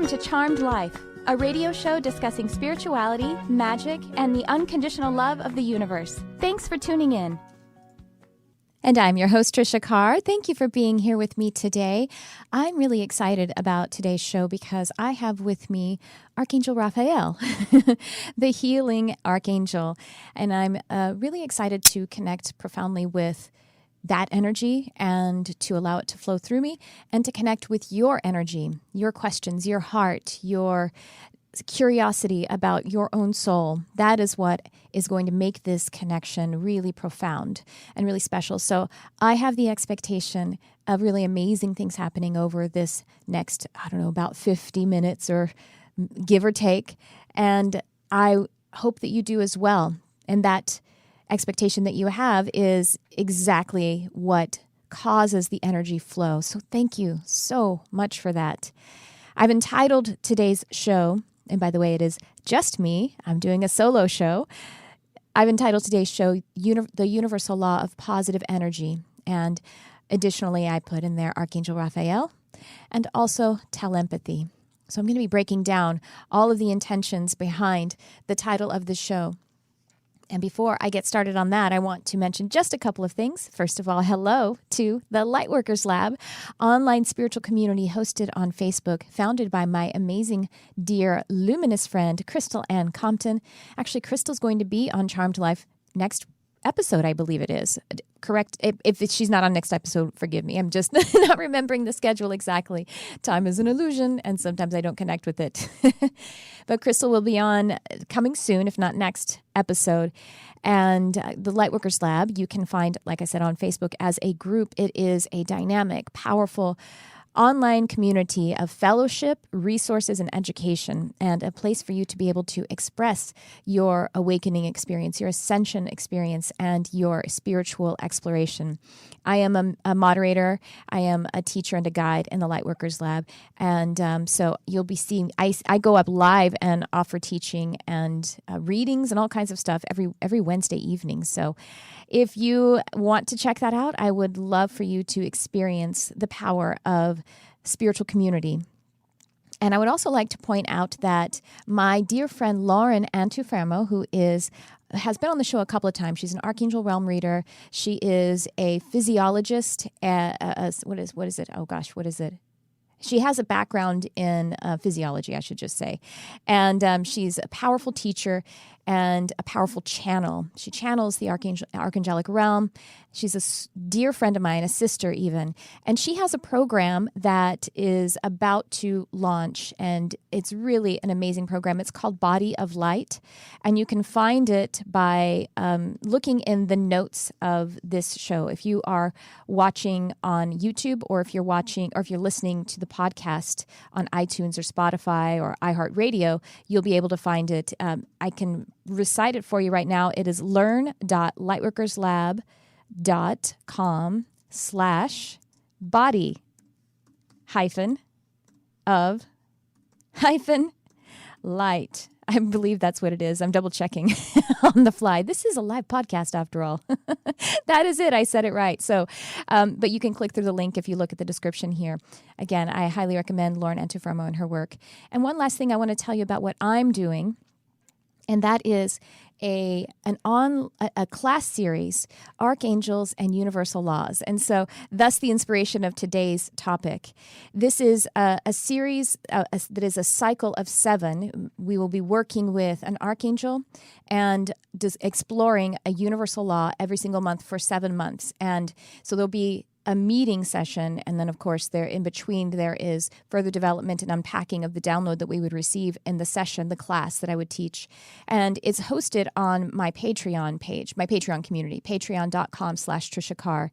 Welcome to Charmed Life, a radio show discussing spirituality, magic, and the unconditional love of the universe. Thanks for tuning in. And I'm your host, Tricia Carr. Thank you for being here with me today. I'm really excited about today's show because I have with me Archangel Raphael, the healing Archangel. And I'm really excited to connect profoundly with that energy and to allow it to flow through me and to connect with your energy, your questions, your heart, your curiosity about your own soul. That is what is going to make this connection really profound and really special. So I have the expectation of really amazing things happening over this next, about 50 minutes or give or take. And I hope that you do as well. And that expectation that you have is exactly what causes the energy flow. So thank you so much for that. I've entitled today's show, and by the way, it is just me. I'm doing a solo show. I've entitled today's show, The Universal Law of Positive Energy. And additionally, I put in there Archangel Raphael and also Telempathy. So I'm going to be breaking down all of the intentions behind the title of the show. And before I get started on that, I want to mention just a couple of things. First of all, hello to the Lightworkers Lab, online spiritual community hosted on Facebook, founded by my amazing, dear, luminous friend, Crystal Ann Compton. Actually, Crystal's going to be on Charmed Life next episode, I believe it is. Correct. If she's not on next episode, forgive me. I'm just not remembering the schedule exactly. Time is an illusion, and sometimes I don't connect with it. But Crystal will be on coming soon, if not next episode. And the Lightworkers Lab, you can find, like I said, on Facebook as a group. It is a dynamic, powerful online community of fellowship, resources, and education, and a place for you to be able to express your awakening experience, your ascension experience, and your spiritual exploration. I am a moderator. I am a teacher and a guide in the Lightworkers Lab, and so you'll be seeing, I go up live and offer teaching and readings and all kinds of stuff every Wednesday evening. So if you want to check that out, I would love for you to experience the power of spiritual community. And I would also like to point out that my dear friend Lauren Antufermo, who has been on the show a couple of times. She's an Archangel Realm reader. She is a physiologist. What is it? Oh gosh, what is it? She has a background in physiology, I should just say. And she's a powerful teacher and a powerful channel. She channels the archangelic realm. She's a dear friend of mine, a sister even. And she has a program that is about to launch, and it's really an amazing program. It's called Body of Light, and you can find it by looking in the notes of this show. If you are watching on YouTube, or if you're listening to the podcast on iTunes or Spotify or iHeartRadio, you'll be able to find it. I can recite it for you right now. It is learn.lightworkerslab.com/body-of-light. I believe that's what it is. I'm double checking on the fly. This is a live podcast after all. That is it. I said it right. So, but you can click through the link if you look at the description here. Again, I highly recommend Lauren Antufermo and her work. And one last thing I want to tell you about what I'm doing, and that is a class series, Archangels and Universal Laws. And so thus the inspiration of today's topic. This is a series that is a cycle of 7. We will be working with an archangel and exploring a universal law every single month for 7 months. And so there'll be a meeting session, and then, of course, in between there is further development and unpacking of the download that we would receive in the session, the class that I would teach. And it's hosted on my Patreon page, my Patreon community, patreon.com/Tricia Carr.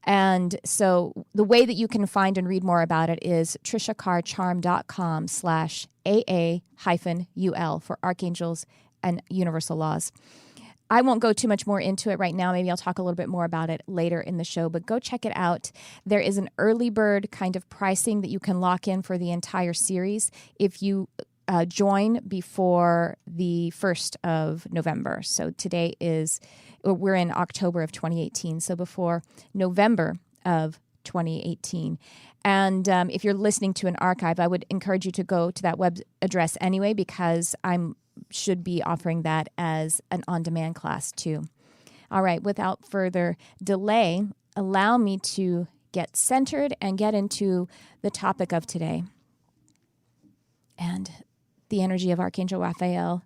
And so the way that you can find and read more about it is triciacarcharm.com/AA-UL for Archangels and Universal Laws. I won't go too much more into it right now. Maybe I'll talk a little bit more about it later in the show, but go check it out. There is an early bird kind of pricing that you can lock in for the entire series if you join before the 1st of November. So we're in October of 2018. So before November of 2018. And if you're listening to an archive, I would encourage you to go to that web address anyway, because I should be offering that as an on-demand class too. All right, without further delay, allow me to get centered and get into the topic of today. And the energy of Archangel Raphael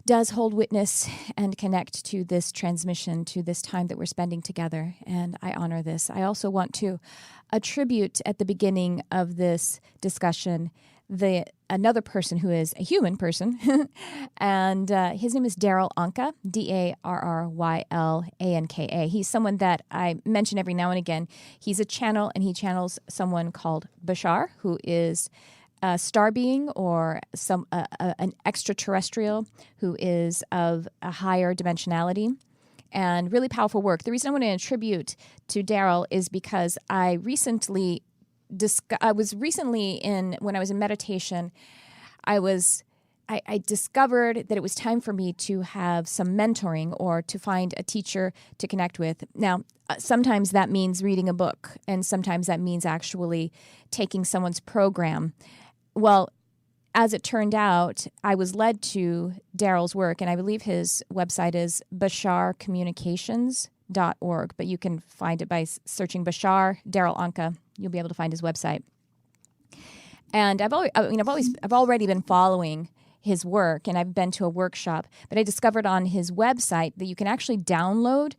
does hold witness and connect to this transmission, to this time that we're spending together, and I honor this. I also want to attribute at the beginning of this discussion another person who is a human person, and his name is Darryl Anka, Darryllanka. He's someone that I mention every now and again. He's a channel, and he channels someone called Bashar, who is a star being or an extraterrestrial who is of a higher dimensionality, and really powerful work. The reason I want to attribute to Darryl is because I was recently when I was in meditation, I discovered that it was time for me to have some mentoring or to find a teacher to connect with. Now, sometimes that means reading a book, and sometimes that means actually taking someone's program. Well, as it turned out, I was led to Darryl's work, and I believe his website is basharcommunications.org, but you can find it by searching Bashar Darryl Anka. You'll be able to find his website. And I've already been following his work, and I've been to a workshop, but I discovered on his website that you can actually download,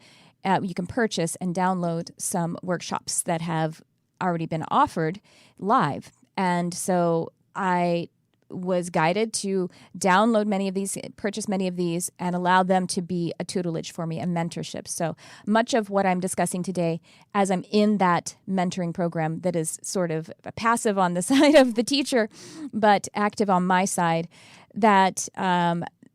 you can purchase and download some workshops that have already been offered live. And so I was guided to download many of these, purchase many of these, and allow them to be a tutelage for me, a mentorship. So much of what I'm discussing today, as I'm in that mentoring program that is sort of passive on the side of the teacher, but active on my side, that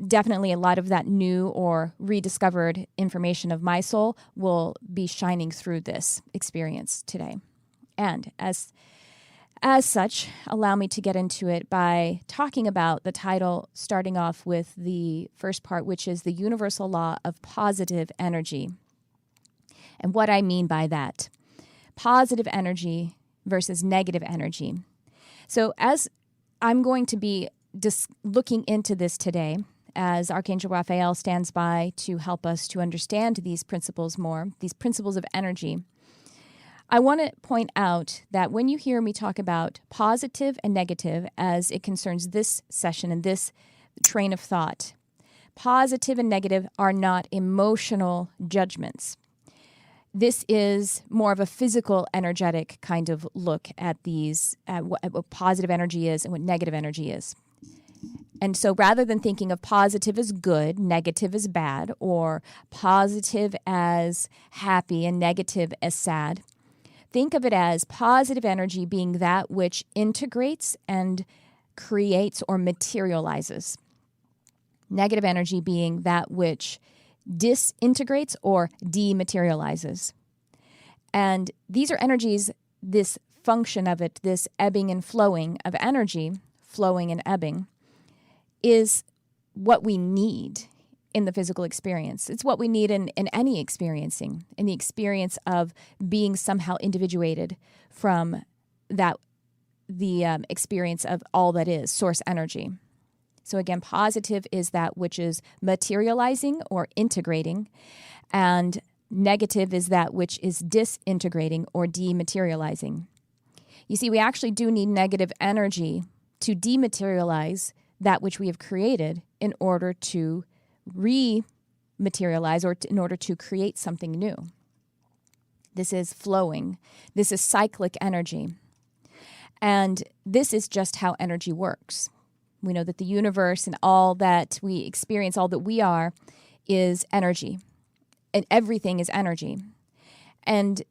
definitely a lot of that new or rediscovered information of my soul will be shining through this experience today. And as such, allow me to get into it by talking about the title, starting off with the first part, which is the universal law of positive energy. And what I mean by that, positive energy versus negative energy. So as I'm going to be looking into this today, as Archangel Raphael stands by to help us to understand these principles more, these principles of energy, I want to point out that when you hear me talk about positive and negative as it concerns this session and this train of thought, positive and negative are not emotional judgments. This is more of a physical, energetic kind of look at these, at what positive energy is and what negative energy is. And so rather than thinking of positive as good, negative as bad, or positive as happy and negative as sad, think of it as positive energy being that which integrates and creates or materializes. Negative energy being that which disintegrates or dematerializes. And these are energies, this function of it, this ebbing and flowing of energy, flowing and ebbing, is what we need in the physical experience. It's what we need in any experiencing, in the experience of being somehow individuated from the experience of all that is, source energy. So again, positive is that which is materializing or integrating, and negative is that which is disintegrating or dematerializing. You see, we actually do need negative energy to dematerialize that which we have created in order to rematerialize or in order to create something new. This is flowing. This is cyclic energy. And this is just how energy works. We know that the universe and all that we experience, all that we are, is energy. And everything is energy. And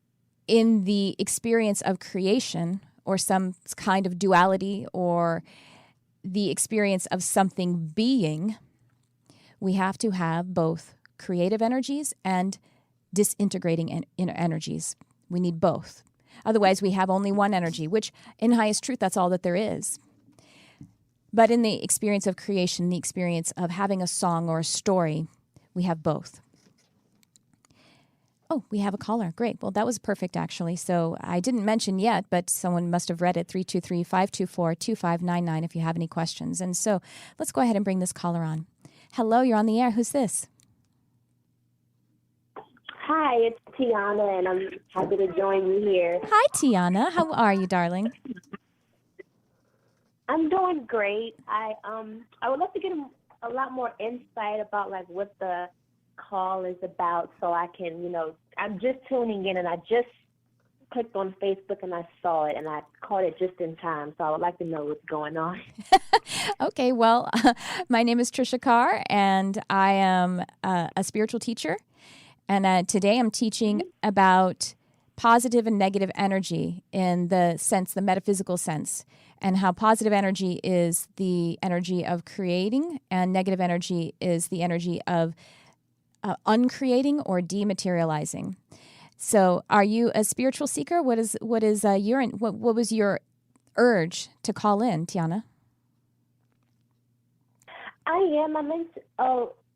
in the experience of creation or some kind of duality or the experience of something being, we have to have both creative energies and disintegrating energies. We need both. Otherwise, we have only one energy, which in highest truth, that's all that there is. But in the experience of creation, the experience of having a song or a story, we have both. Oh, we have a caller. Great. Well, that was perfect, actually. So I didn't mention yet, but someone must have read it, 323-524-2599 if you have any questions. And so let's go ahead and bring this caller on. Hello, you're on the air. Who's this? Hi, it's Tiana, and I'm happy to join you here. Hi, Tiana. How are you, darling? I'm doing great. I would love to get a lot more insight about like what the call is about, so I can, I'm just tuning in, and I just clicked on Facebook and I saw it, and I caught it just in time. So I would like to know what's going on. Okay, well, my name is Tricia Carr, and I am a spiritual teacher. And today I'm teaching about positive and negative energy in the sense, the metaphysical sense, and how positive energy is the energy of creating, and negative energy is the energy of uncreating or dematerializing. So, are you a spiritual seeker? What was your urge to call in, Tiana? I am. I'm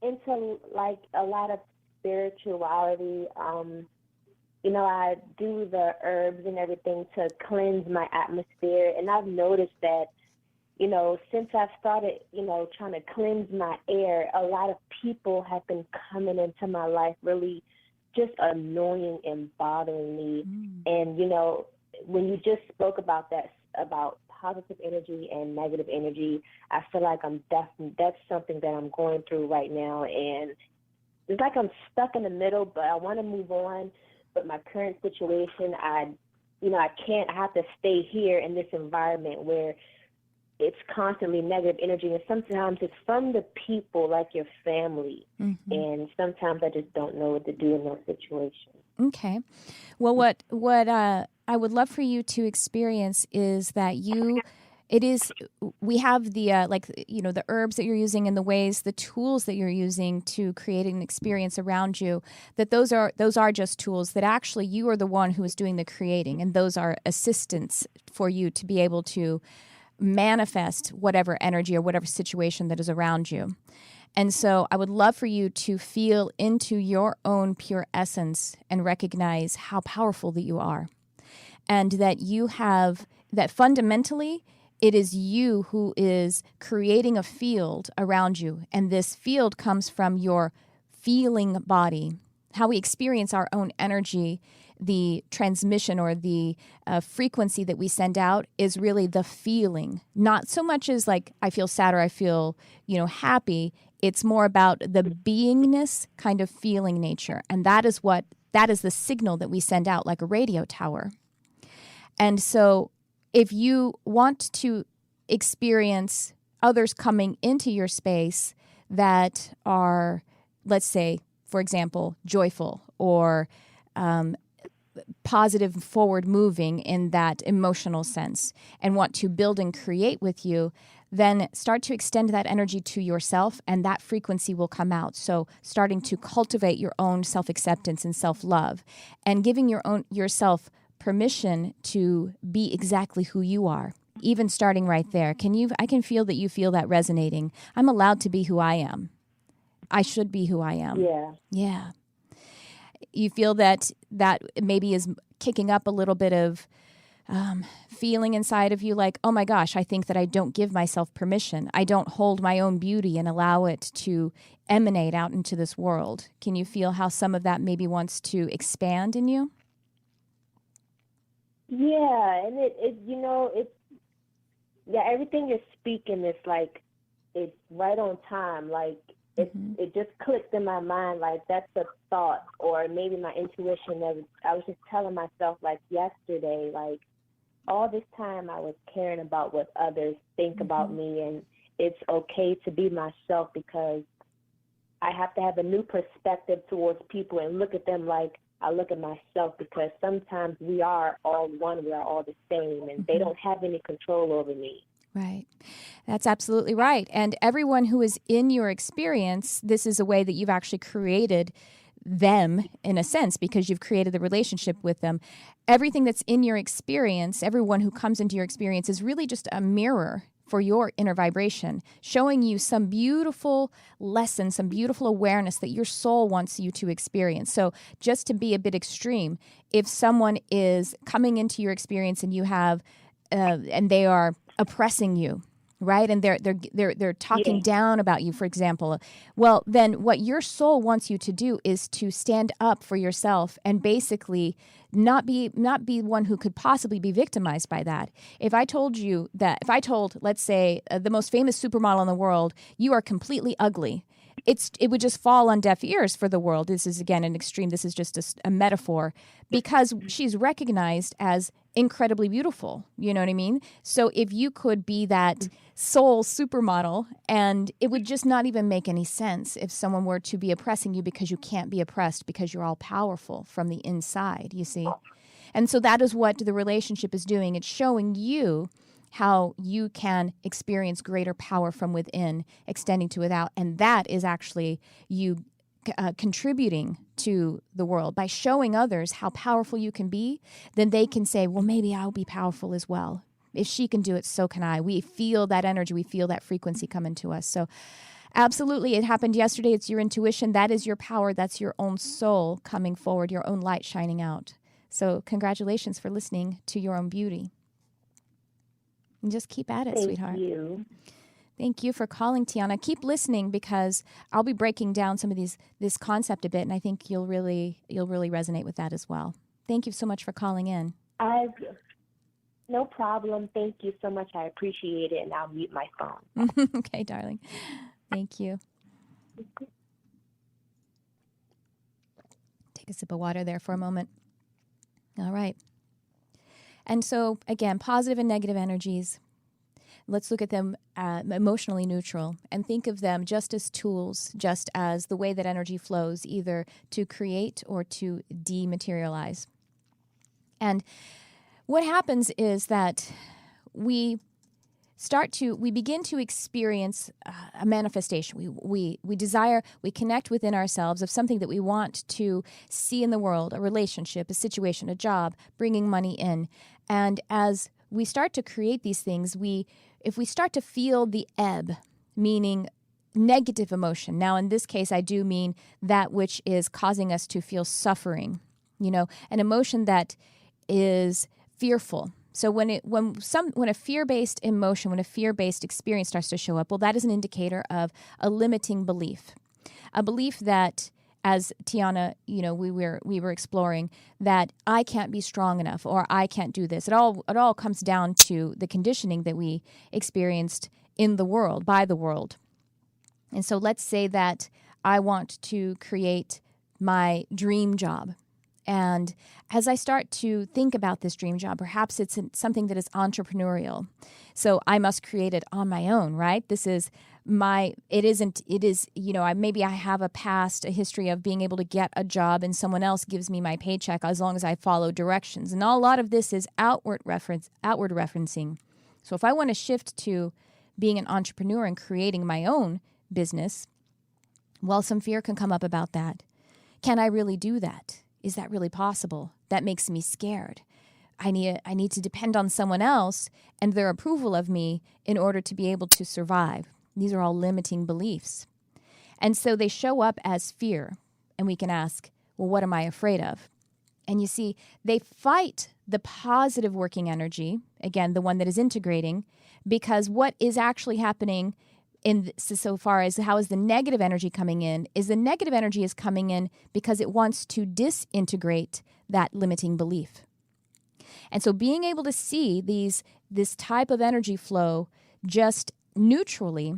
into like a lot of spirituality. I do the herbs and everything to cleanse my atmosphere, and I've noticed that, since I've started, trying to cleanse my air, a lot of people have been coming into my life really just annoying and bothering me. And, when you just spoke about that, about positive energy and negative energy, I feel like that's something that I'm going through right now. And it's like I'm stuck in the middle, but I want to move on. But my current situation, I have to stay here in this environment where it's constantly negative energy, and sometimes it's from the people, like your family, and sometimes I just don't know what to do in those situations. Okay. Well, what I would love for you to experience is that we have the the herbs that you're using and the ways, the tools that you're using to create an experience around you, that those are just tools, that actually you are the one who is doing the creating, and those are assistants for you to be able to manifest whatever energy or whatever situation that is around you. And so I would love for you to feel into your own pure essence and recognize how powerful that you are. And that that fundamentally it is you who is creating a field around you. And this field comes from your feeling body. How we experience our own energy, the transmission or the frequency that we send out is really the feeling. Not so much as like I feel sad or I feel, happy. It's more about the beingness kind of feeling nature. And that is the signal that we send out like a radio tower. And so if you want to experience others coming into your space that are, let's say, for example, joyful or positive, forward moving in that emotional sense, and want to build and create with you, then start to extend that energy to yourself, and that frequency will come out. So starting to cultivate your own self-acceptance and self-love, and giving yourself permission to be exactly who you are, even starting right there. I can feel that you feel that resonating. I'm allowed to be who I am. I should be who I am. Yeah. You feel that maybe is kicking up a little bit of feeling inside of you like, oh my gosh, I think that I don't give myself permission. I don't hold my own beauty and allow it to emanate out into this world. Can you feel how some of that maybe wants to expand in you? Yeah, and everything you're speaking is like, it's right on time. Like it just clicked in my mind, like that's a thought, or maybe my intuition. I was just telling myself like yesterday, like all this time I was caring about what others think about me, and it's okay to be myself, because I have to have a new perspective towards people and look at them like I look at myself, because sometimes we are all one, we are all the same, and they don't have any control over me. Right. That's absolutely right. And everyone who is in your experience, this is a way that you've actually created them in a sense, because you've created the relationship with them. Everything that's in your experience, everyone who comes into your experience is really just a mirror for your inner vibration, showing you some beautiful lesson, some beautiful awareness that your soul wants you to experience. So just to be a bit extreme, if someone is coming into your experience and you have, and they are oppressing you, right? And they're talking down about you, for example. Well, then what your soul wants you to do is to stand up for yourself and basically not be one who could possibly be victimized by that. If I told, let's say, the most famous supermodel in the world, you are completely ugly, it would just fall on deaf ears for the world. This is, again, an extreme. This is just a metaphor, because she's recognized as incredibly beautiful. You know what I mean? So if you could be that soul supermodel, and it would just not even make any sense if someone were to be oppressing you, because you can't be oppressed because you're all powerful from the inside, you see? And so that is what the relationship is doing. It's showing you how you can experience greater power from within, extending to without. And that is actually you contributing to the world. By showing others how powerful you can be, then they can say, well, maybe I'll be powerful as well. If she can do it, so can I. We feel that energy. We feel that frequency coming to us. So absolutely, it happened yesterday. It's your intuition. That is your power. That's your own soul coming forward, your own light shining out. So congratulations for listening to your own beauty. And just keep at it, sweetheart. Thank you. Thank you for calling, Tiana. Keep listening, because I'll be breaking down some of this concept a bit, and I think you'll really resonate with that as well. Thank you so much for calling in. No problem. Thank you so much. I appreciate it, and I'll mute my phone. Okay, darling. Thank you. Take a sip of water there for a moment. All right. And so, again, positive and negative energies, let's look at them emotionally neutral and think of them just as tools, just as the way that energy flows, either to create or to dematerialize. And what happens is that we begin to experience a manifestation. We desire, we connect within ourselves of something that we want to see in the world, a relationship, a situation, a job, bringing money in. And as we start to create these things, if we start to feel the ebb, meaning negative emotion. Now, in this case, I do mean that which is causing us to feel suffering, an emotion that is fearful. So when a fear-based emotion, when a fear-based experience starts to show up, well, that is an indicator of a limiting belief, a belief that, as Tiana, we were exploring, that I can't be strong enough or I can't do this. It all comes down to the conditioning that we experienced in the world, by the world. And so let's say that I want to create my dream job. And as I start to think about this dream job, perhaps it's something that is entrepreneurial. So I must create it on my own, right? Maybe I have a history of being able to get a job and someone else gives me my paycheck as long as I follow directions. And a lot of this is outward referencing. So if I want to shift to being an entrepreneur and creating my own business, well, some fear can come up about that. Can I really do that? Is that really possible? That makes me scared. I need to depend on someone else and their approval of me in order to be able to survive. These are all limiting beliefs. And so they show up as fear. And we can ask, well, what am I afraid of? And you see, they fight the positive working energy, again, the one that is integrating, because what is actually happening so far as how is the negative energy coming in, is the negative energy is coming in because it wants to disintegrate that limiting belief. And so being able to see this type of energy flow just neutrally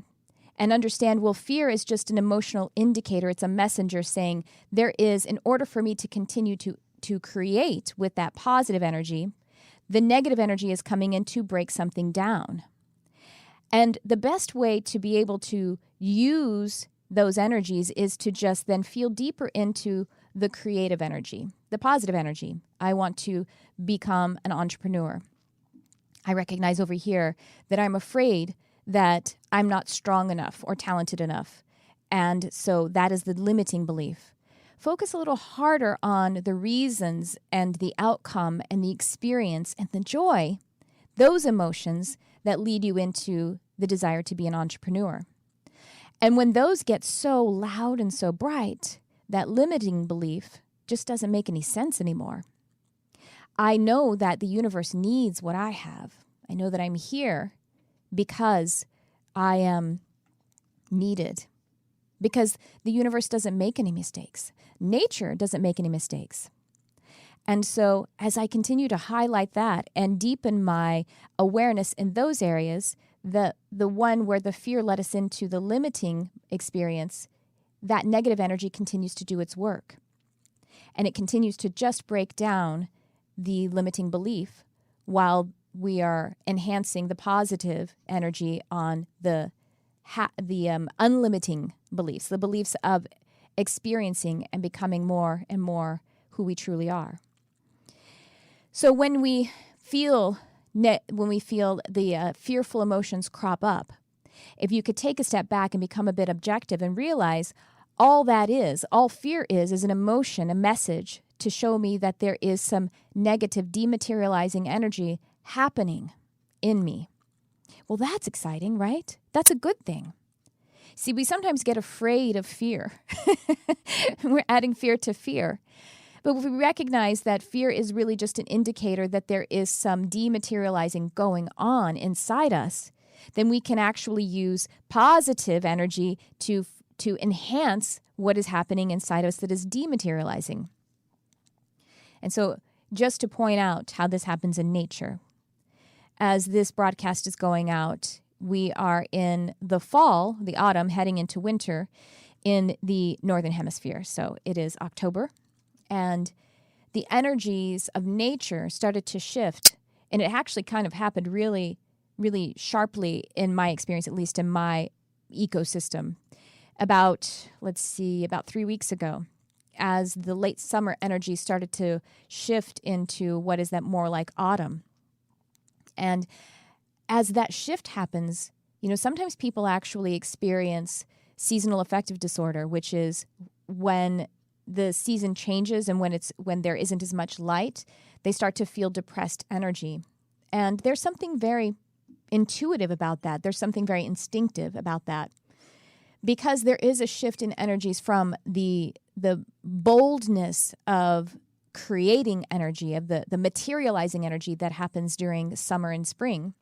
and understand, well, fear is just an emotional indicator. It's a messenger saying there is, in order for me to continue to create with that positive energy, the negative energy is coming in to break something down. And the best way to be able to use those energies is to just then feel deeper into the creative energy, the positive energy. I want to become an entrepreneur. I recognize over here that I'm afraid that I'm not strong enough or talented enough. And so that is the limiting belief. Focus a little harder on the reasons and the outcome and the experience and the joy, those emotions that lead you into the desire to be an entrepreneur. And when those get so loud and so bright, that limiting belief just doesn't make any sense anymore. I know that the universe needs what I have. I know that I'm here because I am needed. Because the universe doesn't make any mistakes. Nature doesn't make any mistakes. And so as I continue to highlight that and deepen my awareness in those areas, the one where the fear led us into the limiting experience, that negative energy continues to do its work. And it continues to just break down the limiting belief while we are enhancing the positive energy on the unlimiting beliefs, the beliefs of experiencing and becoming more and more who we truly are. So when we feel the fearful emotions crop up, if you could take a step back and become a bit objective and realize all fear is an emotion, a message to show me that there is some negative dematerializing energy happening in me. Well, that's exciting, right? That's a good thing. See, we sometimes get afraid of fear. We're adding fear to fear. But if we recognize that fear is really just an indicator that there is some dematerializing going on inside us, then we can actually use positive energy to enhance what is happening inside us that is dematerializing. And so just to point out how this happens in nature, as this broadcast is going out, we are in the fall, the autumn, heading into winter in the Northern Hemisphere. So it is October, and the energies of nature started to shift. And it actually kind of happened really, really sharply in my experience, at least in my ecosystem, about 3 weeks ago, as the late summer energy started to shift into what is that more like autumn. And as that shift happens, sometimes people actually experience seasonal affective disorder, which is when the season changes and when there isn't as much light, they start to feel depressed energy. And there's something very intuitive about that. There's something very instinctive about that. Because there is a shift in energies from the boldness of creating energy, of the materializing energy that happens during summer and spring,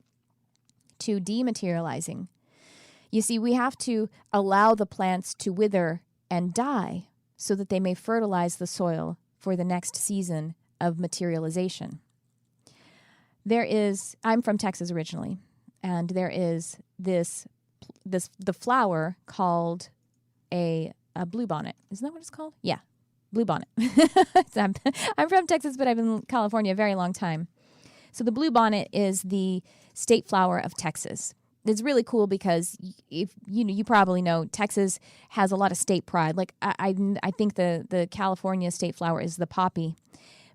to dematerializing. You see, we have to allow the plants to wither and die so that they may fertilize the soil for the next season of materialization. I'm from Texas originally, and there is the flower called a bluebonnet. Isn't that what it's called? Yeah, bluebonnet. I'm from Texas, but I've been in California a very long time. So the bluebonnet is the state flower of Texas. It's really cool because if you probably know Texas has a lot of state pride. Like I think the California state flower is the poppy,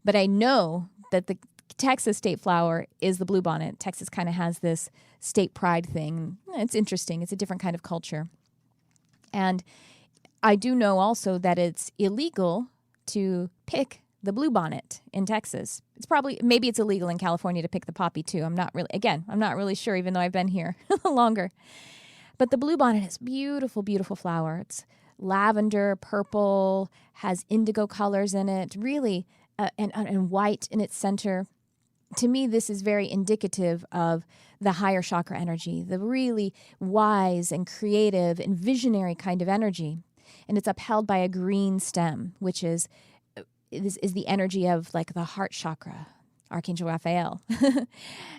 but I know that the Texas state flower is the bluebonnet. Texas kind of has this state pride thing. It's interesting. It's a different kind of culture. And I do know also that it's illegal to pick the bluebonnet in Texas. Maybe it's illegal in California to pick the poppy too. I'm not really sure, even though I've been here longer. But the bluebonnet is beautiful, beautiful flower. It's lavender, purple, has indigo colors in it, really, and white in its center. To me, this is very indicative of the higher chakra energy, the really wise and creative and visionary kind of energy. And it's upheld by a green stem, which is the energy of like the heart chakra, Archangel Raphael.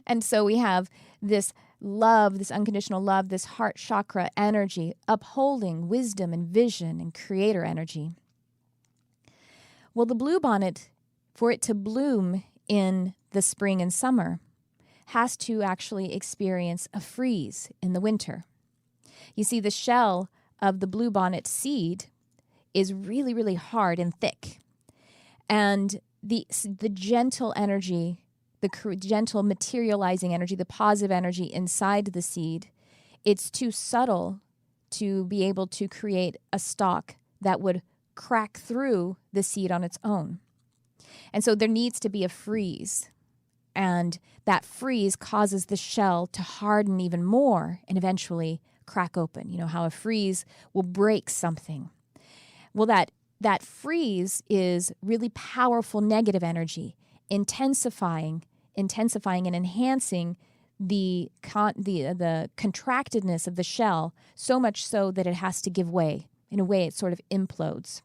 And so we have this love, this unconditional love, this heart chakra energy upholding wisdom and vision and creator energy. Well, the bluebonnet, for it to bloom in the spring and summer, has to actually experience a freeze in the winter. You see, the shell of the bluebonnet seed is really, really hard and thick. And the gentle energy, the gentle materializing energy, the positive energy inside the seed, it's too subtle to be able to create a stalk that would crack through the seed on its own. And so there needs to be a freeze And that freeze causes the shell to harden even more and eventually crack open. You know how a freeze will break something. Well, that freeze is really powerful negative energy, intensifying and enhancing the contractedness of the shell, so much so that it has to give way. In a way, it sort of implodes.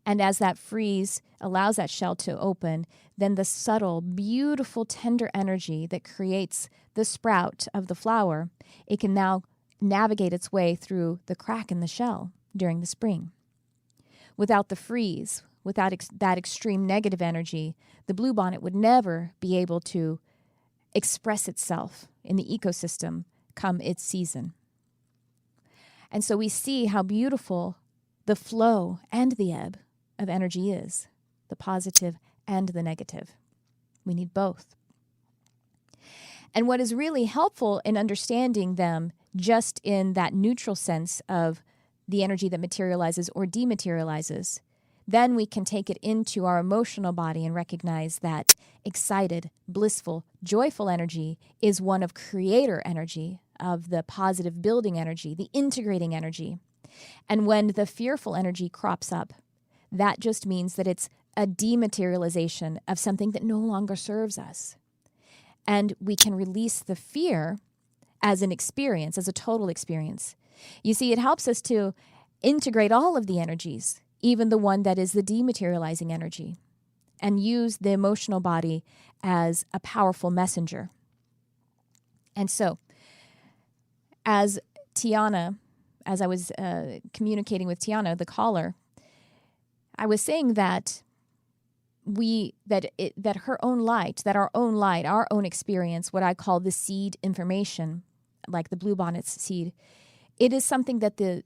And as that freeze allows that shell to open, then the subtle, beautiful, tender energy that creates the sprout of the flower, it can now navigate its way through the crack in the shell during the spring. Without the freeze, without that extreme negative energy, the bluebonnet would never be able to express itself in the ecosystem come its season. And so we see how beautiful the flow and the ebb of energy is, the positive and the negative. We need both. And what is really helpful in understanding them just in that neutral sense of the energy that materializes or dematerializes, then we can take it into our emotional body and recognize that excited, blissful, joyful energy is one of creator energy, of the positive building energy, the integrating energy. And when the fearful energy crops up, that just means that it's a dematerialization of something that no longer serves us. And we can release the fear as an experience, as a total experience. You see, it helps us to integrate all of the energies, even the one that is the dematerializing energy, and use the emotional body as a powerful messenger. And so, as I was communicating with Tiana, the caller, I was saying that her own light, our own experience, what I call the seed information, like the bluebonnet's seed, it is something that the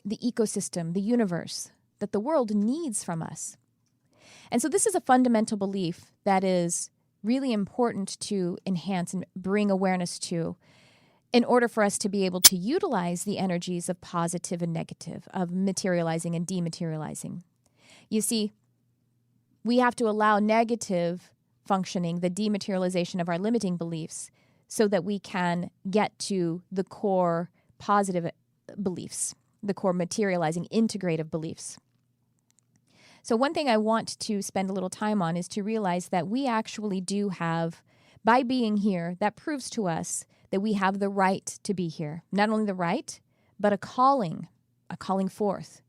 ecosystem, the universe, that the world needs from us. And so this is a fundamental belief that is really important to enhance and bring awareness to in order for us to be able to utilize the energies of positive and negative, of materializing and dematerializing. You see, we have to allow negative functioning, the dematerialization of our limiting beliefs, so that we can get to the core positive beliefs, the core materializing, integrative beliefs. So one thing I want to spend a little time on is to realize that we actually do have, by being here, that proves to us that we have the right to be here. Not only the right, but a calling forth.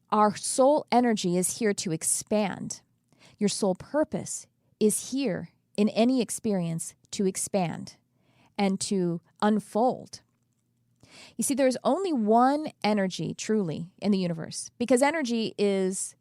Our soul energy is here to expand. Your soul purpose is here in any experience to expand and to unfold. You see, there's only one energy truly in the universe, because energy is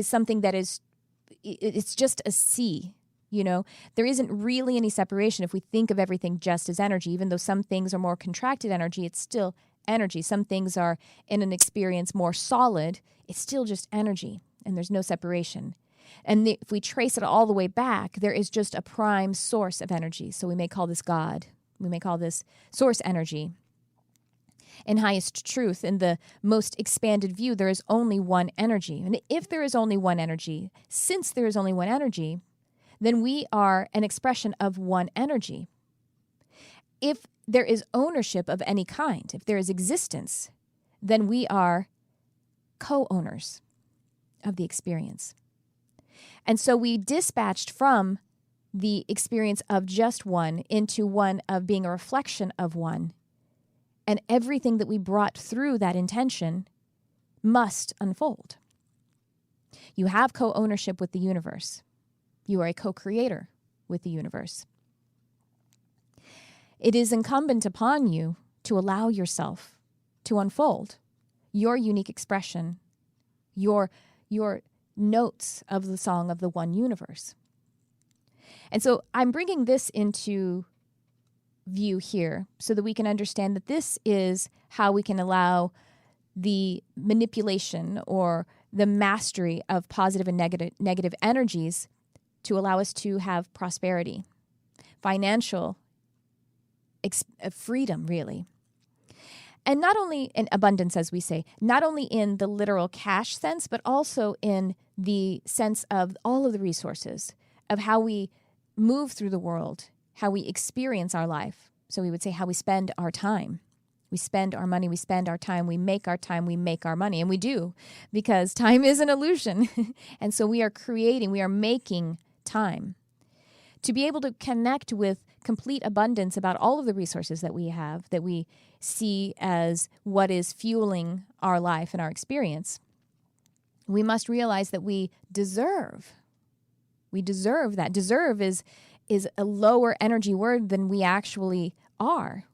something that it's just a sea. You know, there isn't really any separation if we think of everything just as energy. Even though some things are more contracted energy, it's still energy. Some things are in an experience more solid, it's still just energy, and there's no separation. And if we trace it all the way back, there is just a prime source of energy. So we may call this God. We may call this source energy. In highest truth, in the most expanded view, there is only one energy. And if there is only one energy, since there is only one energy, then we are an expression of one energy. If there is ownership of any kind, if there is existence, then we are co-owners of the experience. And so we dispatched from the experience of just one into one of being a reflection of one. And everything that we brought through that intention must unfold. You have co-ownership with the universe. You are a co-creator with the universe. It is incumbent upon you to allow yourself to unfold your unique expression, your notes of the song of the one universe. And so I'm bringing this into view here so that we can understand that this is how we can allow the manipulation or the mastery of positive and negative energies to allow us to have prosperity, financial freedom, really. And not only in abundance, as we say, not only in the literal cash sense, but also in the sense of all of the resources, of how we move through the world, how we experience our life. So we would say how we spend our time. We spend our money, we spend our time, we make our money. And we do, because time is an illusion. And so we are making time to be able to connect with complete abundance about all of the resources that we have, that we see as what is fueling our life and our experience. We must realize that we deserve. We deserve that. Deserve is a lower energy word than we actually are,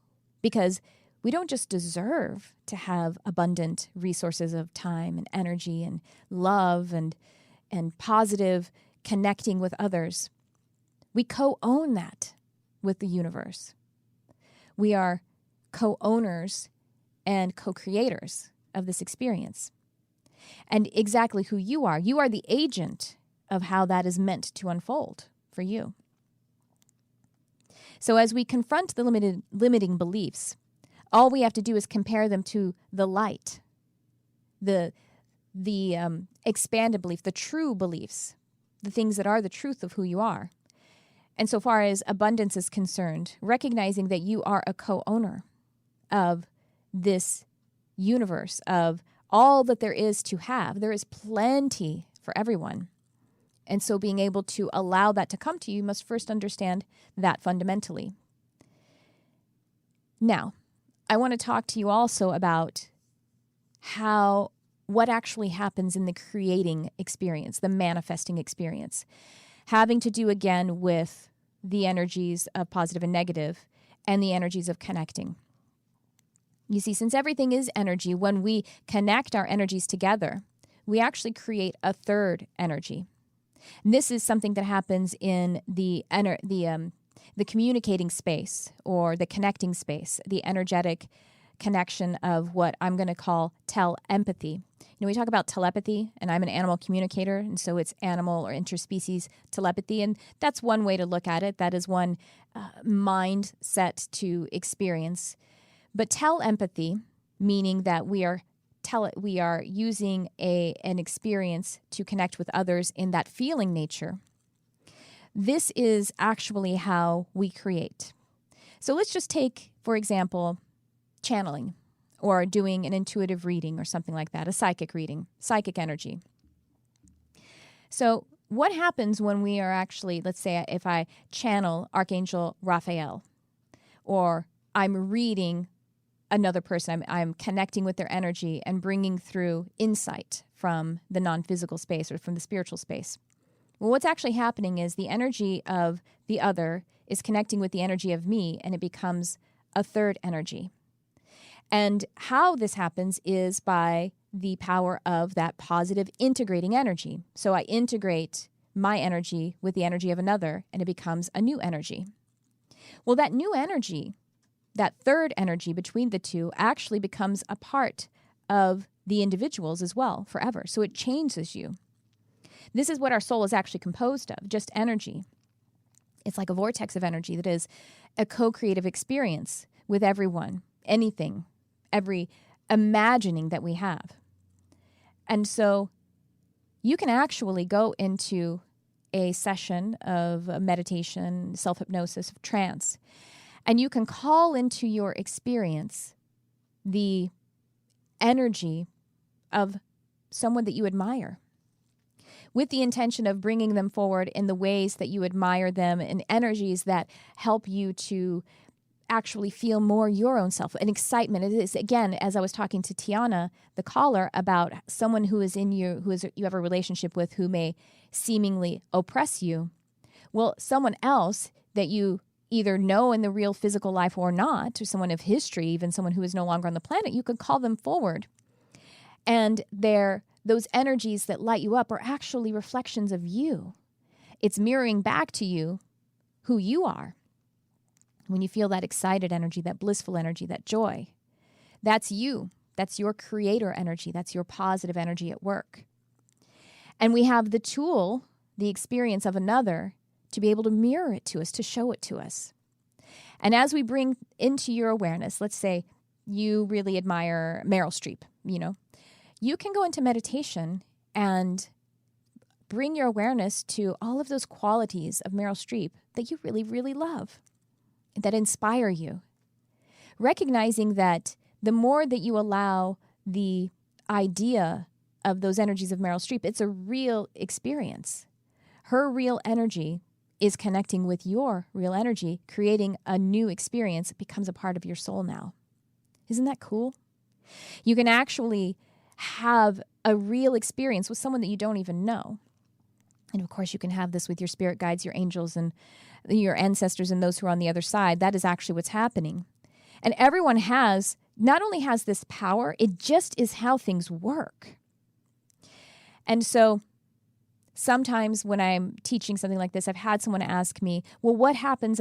because we don't just deserve to have abundant resources of time and energy and love and positive connecting with others. We co-own that with the universe. We are co-owners and co-creators of this experience. And exactly who you are the agent of how that is meant to unfold for you. So as we confront the limiting beliefs, all we have to do is compare them to the light, the expanded belief, the true beliefs, the things that are the truth of who you are. And so far as abundance is concerned, recognizing that you are a co-owner of this universe, of all that there is to have. There is plenty for everyone. And so being able to allow that to come to you, you must first understand that fundamentally. Now, I want to talk to you also about what actually happens in the creating experience, the manifesting experience, having to do again with the energies of positive and negative and the energies of connecting. You see, since everything is energy, when we connect our energies together, we actually create a third energy. And this is something that happens in the communicating space or the connecting space, the energetic connection of what I'm going to call telempathy. We talk about telepathy, and I'm an animal communicator, and so it's animal or interspecies telepathy, and that's one way to look at it. That is one mindset to experience. But telempathy, meaning that we are using an experience to connect with others in that feeling nature. This is actually how we create. So let's just take, for example, channeling or doing an intuitive reading or something like that, a psychic reading, psychic energy. So what happens when we are actually, let's say if I channel Archangel Raphael, or I'm reading another person, I'm connecting with their energy and bringing through insight from the non-physical space or from the spiritual space. Well, what's actually happening is the energy of the other is connecting with the energy of me, and it becomes a third energy. And how this happens is by the power of that positive integrating energy. So I integrate my energy with the energy of another, and it becomes a new energy. Well, that new energy, that third energy between the two, actually becomes a part of the individuals as well forever. So it changes you. This is what our soul is actually composed of, just energy. It's like a vortex of energy that is a co-creative experience with everyone, anything, every imagining that we have. And so you can actually go into a session of meditation, self-hypnosis, of trance, and you can call into your experience the energy of someone that you admire, with the intention of bringing them forward in the ways that you admire them, and energies that help you to actually feel more your own self, an excitement. It is, again, as I was talking to Tiana, the caller, about someone who is in you, you have a relationship with, who may seemingly oppress you. Well, someone else that you either know in the real physical life or not, or someone of history, even someone who is no longer on the planet, you could call them forward. And those energies that light you up are actually reflections of you. It's mirroring back to you who you are. When you feel that excited energy, that blissful energy, that joy, that's you. That's your creator energy. That's your positive energy at work. And we have the tool, the experience of another, to be able to mirror it to us, to show it to us. And as we bring into your awareness, let's say you really admire Meryl Streep, you can go into meditation and bring your awareness to all of those qualities of Meryl Streep that you really, really love, that inspire you. Recognizing that the more that you allow the idea of those energies of Meryl Streep, it's a real experience. Her real energy is connecting with your real energy, creating a new experience. It becomes a part of your soul now. Isn't that cool? You can actually have a real experience with someone that you don't even know. And of course, you can have this with your spirit guides, your angels, and your ancestors, and those who are on the other side. That is actually what's happening. And everyone not only has this power, it just is how things work. And so sometimes when I'm teaching something like this, I've had someone ask me, well, what's happening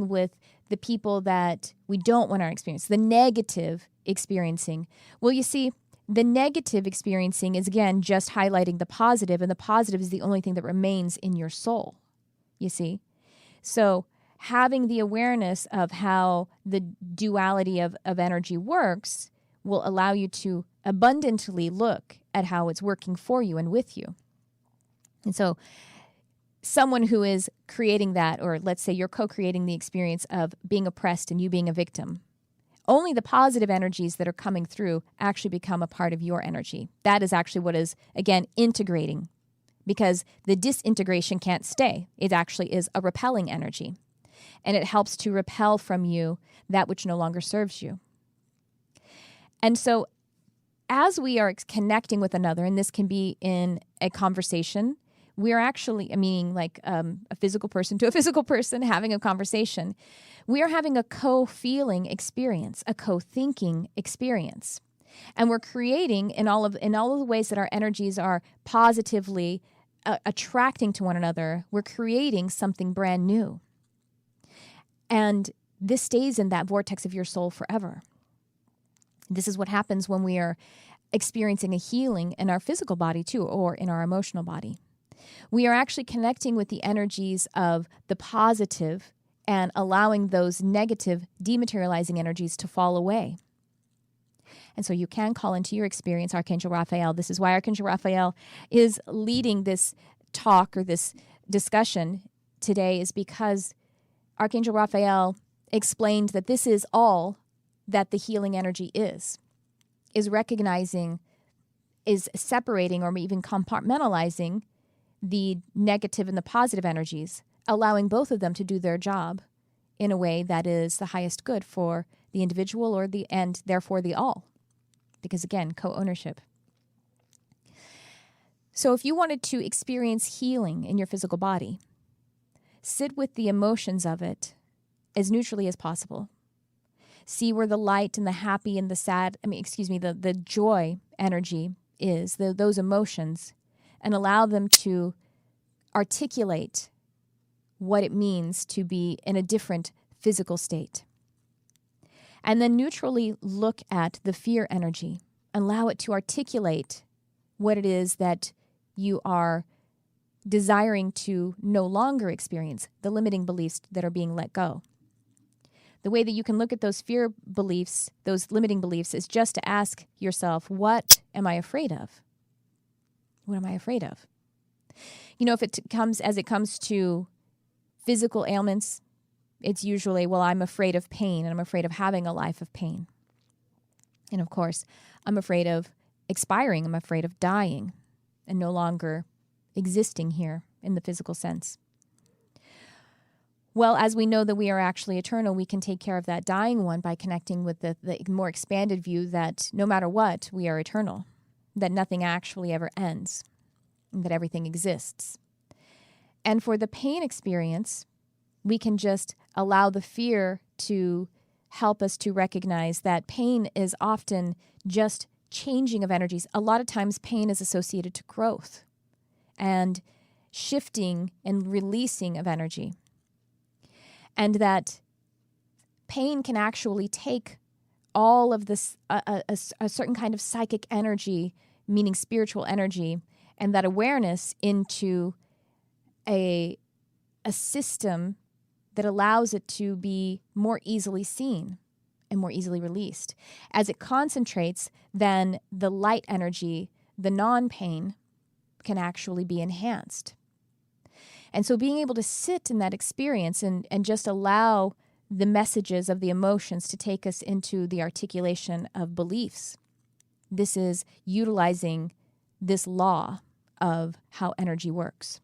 with the people that we don't want our experience, the negative experiencing? Well, you see, the negative experiencing is, again, just highlighting the positive, and the positive is the only thing that remains in your soul, you see? So having the awareness of how the duality of energy works will allow you to abundantly look at how it's working for you and with you. And so someone who is creating that, or let's say you're co-creating the experience of being oppressed and you being a victim, only the positive energies that are coming through actually become a part of your energy. That is actually what is, again, integrating, because the disintegration can't stay. It actually is a repelling energy, and it helps to repel from you that which no longer serves you. And so as we are connecting with another, and this can be in a conversation, we are actually, meaning like a physical person to a physical person having a conversation, we are having a co-feeling experience, a co-thinking experience. And we're creating in all of the ways that our energies are positively attracting to one another, we're creating something brand new. And this stays in that vortex of your soul forever. This is what happens when we are experiencing a healing in our physical body too, or in our emotional body. We are actually connecting with the energies of the positive and allowing those negative, dematerializing energies to fall away. And so you can call into your experience Archangel Raphael. This is why Archangel Raphael is leading this talk or this discussion today, is because Archangel Raphael explained that this is all that the healing energy is recognizing, is separating or even compartmentalizing the negative and the positive energies, allowing both of them to do their job in a way that is the highest good for the individual and therefore the all. Because again, co-ownership. So if you wanted to experience healing in your physical body, sit with the emotions of it as neutrally as possible. See where the light and the happy and the sad, the joy energy is, those emotions, and allow them to articulate what it means to be in a different physical state. And then neutrally look at the fear energy. Allow it to articulate what it is that you are desiring to no longer experience, the limiting beliefs that are being let go. The way that you can look at those fear beliefs, those limiting beliefs, is just to ask yourself, what am I afraid of? What am I afraid of? If it comes to physical ailments, it's usually, well, I'm afraid of pain, and I'm afraid of having a life of pain. And of course, I'm afraid of expiring. I'm afraid of dying and no longer existing here in the physical sense. Well, as we know that we are actually eternal, we can take care of that dying one by connecting with the more expanded view that no matter what, we are eternal, that nothing actually ever ends, and that everything exists. And for the pain experience, we can just allow the fear to help us to recognize that pain is often just changing of energies. A lot of times pain is associated to growth and shifting and releasing of energy. And that pain can actually take all of this, a certain kind of psychic energy, meaning spiritual energy, and that awareness into a system that allows it to be more easily seen and more easily released. As it concentrates, then the light energy, the non-pain, can actually be enhanced. And so being able to sit in that experience and just allow the messages of the emotions to take us into the articulation of beliefs. This is utilizing this law of how energy works.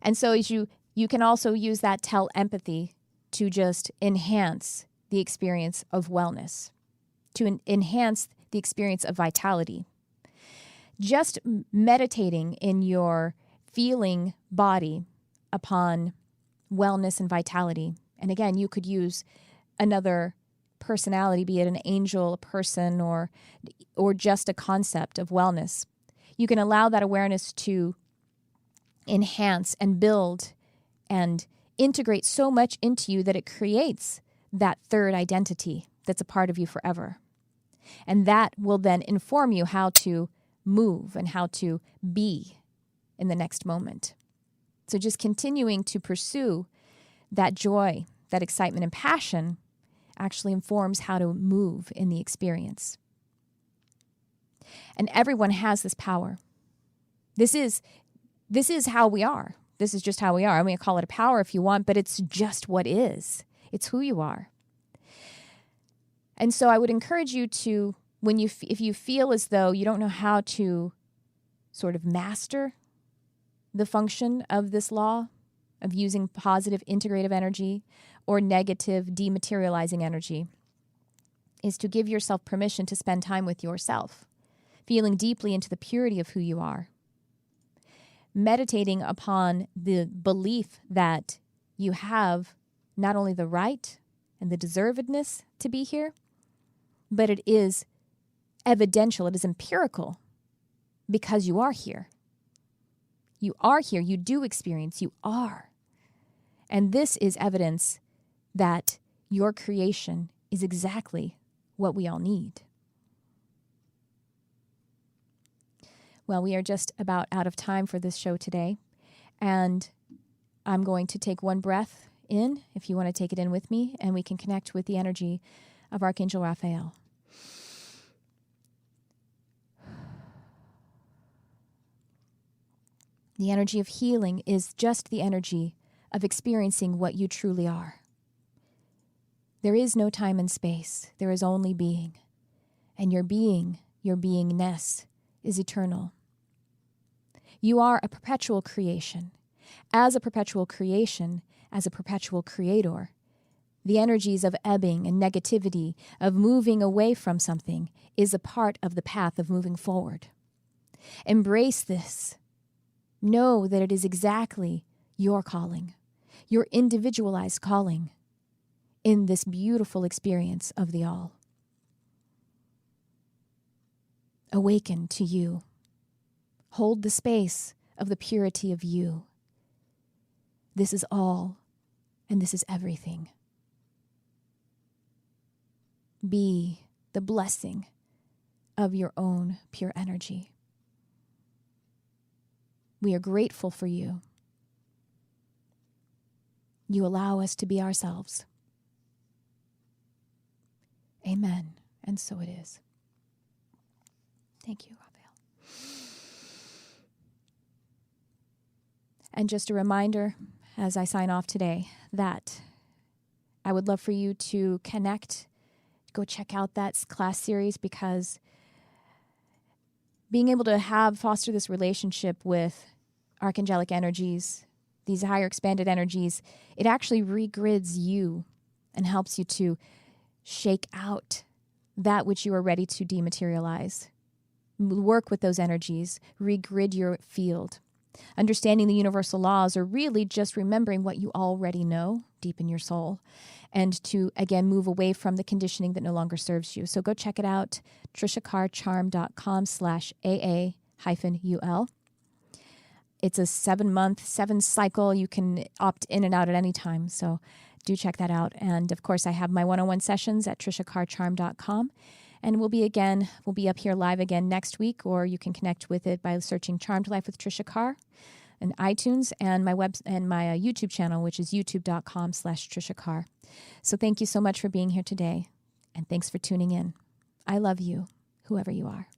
And so as you can also use that telempathy to just enhance the experience of wellness, to enhance the experience of vitality. Just meditating in your feeling body upon wellness and vitality. And again, you could use another personality, be it an angel, a person, or just a concept of wellness. You can allow that awareness to enhance and build and integrate so much into you that it creates that third identity that's a part of you forever. And that will then inform you how to move and how to be in the next moment. So just continuing to pursue that joy, that excitement and passion actually informs how to move in the experience. And everyone has this power. This is how we are. This is just how we are. I mean, call it a power if you want, but it's just what is. It's who you are. And so I would encourage you to, if you feel as though you don't know how to sort of master the function of this law of using positive integrative energy or negative dematerializing energy, is to give yourself permission to spend time with yourself, feeling deeply into the purity of who you are, meditating upon the belief that you have not only the right and the deservedness to be here, but it is evidential, it is empirical, because you are here. You are here, you do experience, you are. And this is evidence that your creation is exactly what we all need. Well, we are just about out of time for this show today, and I'm going to take one breath in, if you want to take it in with me, and we can connect with the energy of Archangel Raphael. The energy of healing is just the energy of experiencing what you truly are. There is no time and space. There is only being. And your being, your beingness, is eternal. You are a perpetual creation. As a perpetual creation, as a perpetual creator, the energies of ebbing and negativity, of moving away from something, is a part of the path of moving forward. Embrace this. Know that it is exactly your calling, your individualized calling in this beautiful experience of the all. Awaken to you. Hold the space of the purity of you. This is all, and this is everything. Be the blessing of your own pure energy. We are grateful for you. You allow us to be ourselves. Amen. And so it is. Thank you, Raphael. And just a reminder, as I sign off today, that I would love for you to connect, go check out that class series, because being able to foster this relationship with archangelic energies, these higher expanded energies, it actually regrids you and helps you to shake out that which you are ready to dematerialize. Work with those energies, regrid your field. Understanding the universal laws are really just remembering what you already know deep in your soul, and to, again, move away from the conditioning that no longer serves you. So go check it out, triciacarcharm.com/AA-UL. It's a 7-month, 7-cycle. You can opt in and out at any time. So do check that out. And of course, I have my one-on-one sessions at triciacarcharm.com. And we'll be up here live again next week, or you can connect with it by searching Charmed Life with Tricia Carr in iTunes, and my YouTube channel, which is youtube.com/Tricia Carr. So thank you so much for being here today, and thanks for tuning in. I love you, whoever you are.